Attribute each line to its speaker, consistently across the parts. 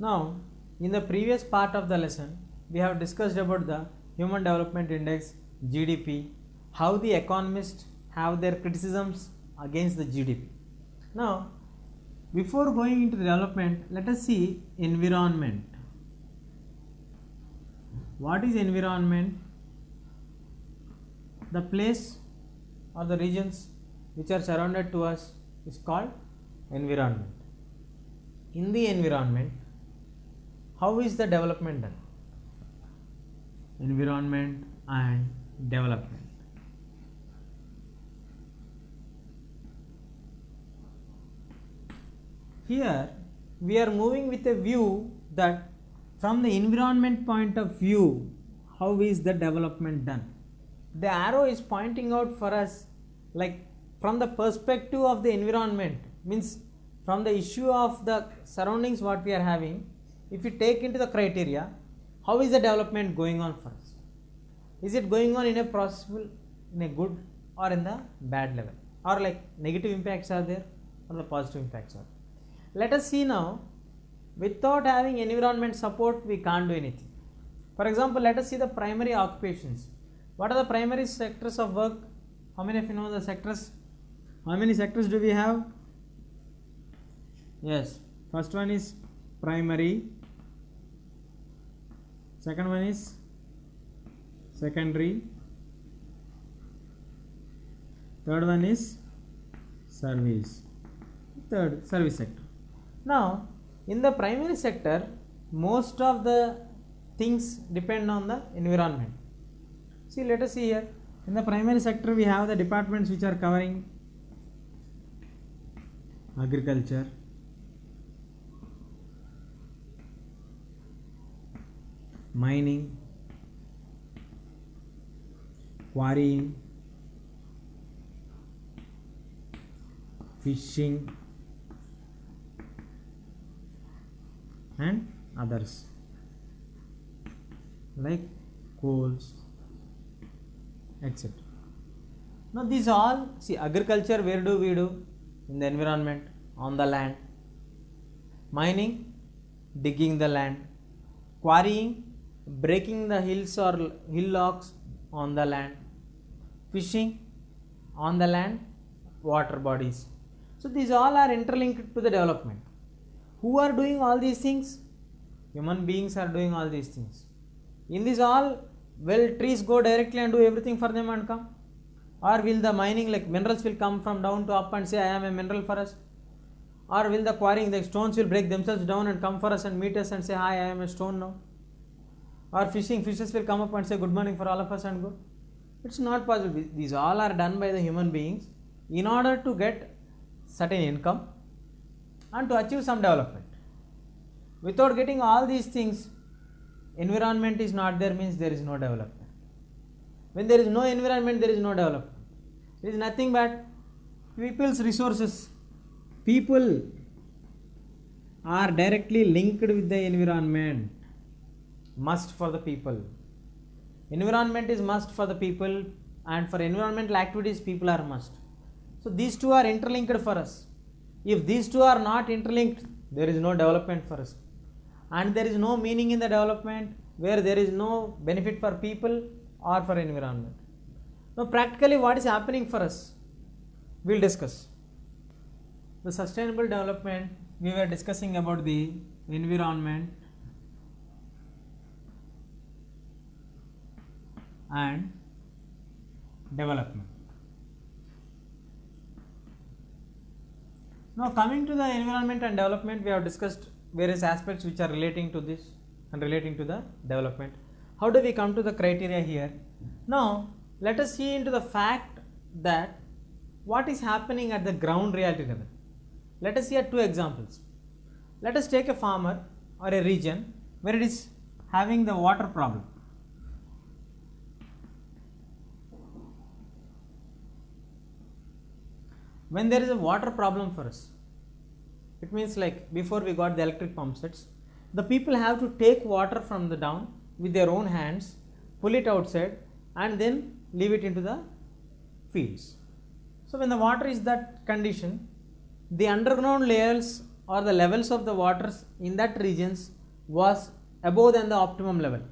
Speaker 1: Now, in the previous part of the lesson, we have discussed about the Human Development Index, GDP, how the economists have their criticisms against the GDP. Now, before going into development, let us see environment. What is environment? The place or the regions which are surrounded to us is called environment. In the environment, how is the development done? Environment and development. Here we are moving with a view that from the environment point of view, how is the development done? The arrow is pointing out for us like from the perspective of the environment, means from the issue of the surroundings what we are having. If we take into the criteria, how is the development going on for us? Is it going on in a possible, in a good or in the bad level, or like negative impacts are there or the positive impacts are there? Let us see now. Without having environment support, we can't do anything. For example, let us see the primary occupations. What are the primary sectors of work? How many of you know the sectors? How many sectors do we have? Yes, first one is primary, second one is secondary, third one is service, third service sector. Now, in the primary sector, most of the things depend on the environment. See, let us see here. In the primary sector, we have the departments which are covering agriculture, mining, quarrying, fishing, and others like coals, etc. Now these all, see, agriculture, where do we do? In the environment, on the land. Mining, digging the land. Quarrying, breaking the hills or hillocks on the land. Fishing, on the land, water bodies. So these all are interlinked to the development. Who are doing all these things? Human beings are doing all these things. In this all, will trees go directly and do everything for them and come? Or will the mining, like minerals will come from down to up and say I am a mineral for us? Or will the quarrying, the stones will break themselves down and come for us and meet us and say hi, I am a stone now? Or fishing, fishes will come up and say good morning for all of us and go? It's not possible. These all are done by the human beings in order to get certain income and to achieve some development. Without getting all these things, environment is not there, means there is no development. When there is no environment, there is no development. It is nothing but people's resources. People are directly linked with the environment. Must for the people. Environment is must for the people, and for environmental activities, people are must. So these two are interlinked for us. If these two are not interlinked, there is no development for us. And there is no meaning in the development where there is no benefit for people or for environment. Now practically what is happening for us? We will discuss. The sustainable development, we were discussing about the environment and development. Now coming to the environment and development, we have discussed various aspects which are relating to this and relating to the development. How do we come to the criteria here? Now let us see into the fact that what is happening at the ground reality level. Let us see at two examples. Let us take a farmer or a region where it is having the water problem. When there is a water problem for us, it means like before we got the electric pump sets, the people have to take water from the down with their own hands, pull it outside and then leave it into the fields. So when the water is that condition, the underground layers or the levels of the waters in that regions was above than the optimum level.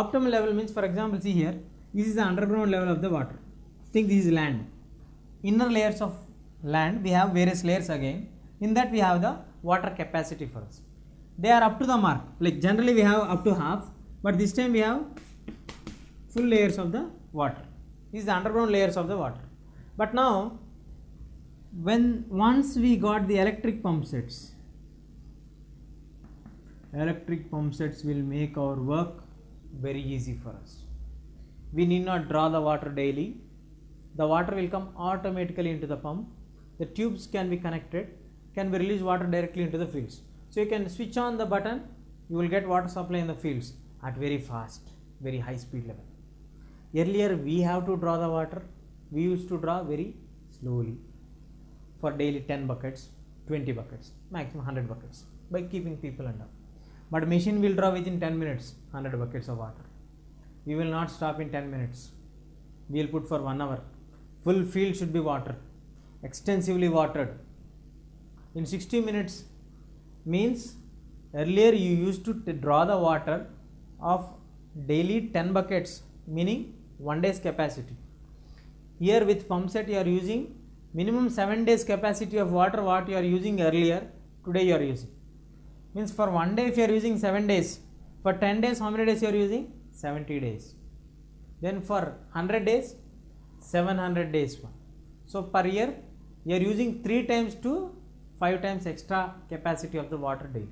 Speaker 1: Optimum level means, for example, see here, this is the underground level of the water. Think this is land. Inner layers of land, we have various layers again. In that we have the water capacity for us. They are up to the mark. Like generally we have up to half, but this time we have full layers of the water. This is the underground layers of the water. But now, once we got the electric pump sets will make our work very easy for us. We need not draw the water daily. The water will come automatically into the pump. The tubes can be connected, can be released water directly into the fields. So you can switch on the button, you will get water supply in the fields at very fast, very high speed level. Earlier we have to draw the water, we used to draw very slowly for daily 10 buckets, 20 buckets, maximum 100 buckets by keeping people under. But machine will draw within 10 minutes 100 buckets of water. We will not stop in 10 minutes. We will put for 1 hour. Full field should be watered, extensively watered. In 60 minutes means earlier you used to draw the water of daily 10 buckets, meaning 1 day's capacity. Here with pump set you are using minimum 7 days capacity of water what you are using earlier, today you are using. Means for 1 day if you are using 7 days, for 10 days how many days you are using? 70 days. Then for 100 days, 700 days. So per year you are using 3 times to 5 times extra capacity of the water daily.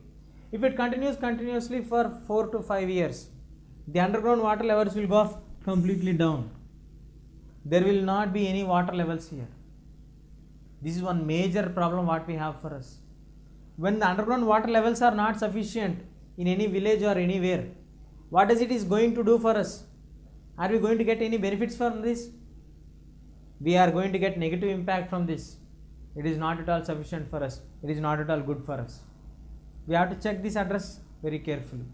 Speaker 1: If it continues continuously for 4 to 5 years, the underground water levels will go completely down. There will not be any water levels here. This is one major problem what we have for us. When the underground water levels are not sufficient in any village or anywhere, what is it is going to do for us? Are we going to get any benefits from this? We are going to get negative impact from this. It is not at all sufficient for us. It is not at all good for us. We have to check this address very carefully.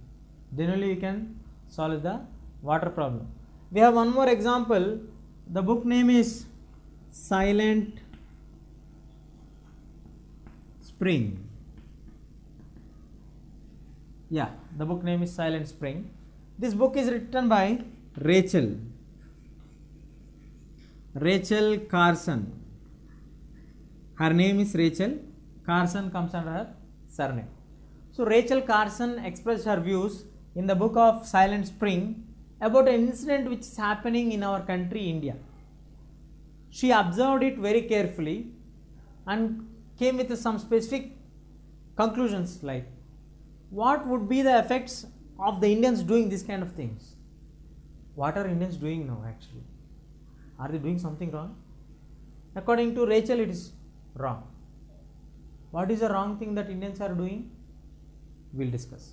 Speaker 1: Then only we can solve the water problem. We have one more example. The book name is Silent Spring. Yeah, the book name is Silent Spring. This book is written by Rachel Carson. Her name is Rachel. Carson comes under her surname. So Rachel Carson expressed her views in the book of Silent Spring about an incident which is happening in our country, India. She observed it very carefully and came with some specific conclusions like what would be the effects of the Indians doing this kind of things. What are Indians doing now actually? Are they doing something wrong? According to Rachel, it is wrong. What is the wrong thing that Indians are doing? We'll discuss.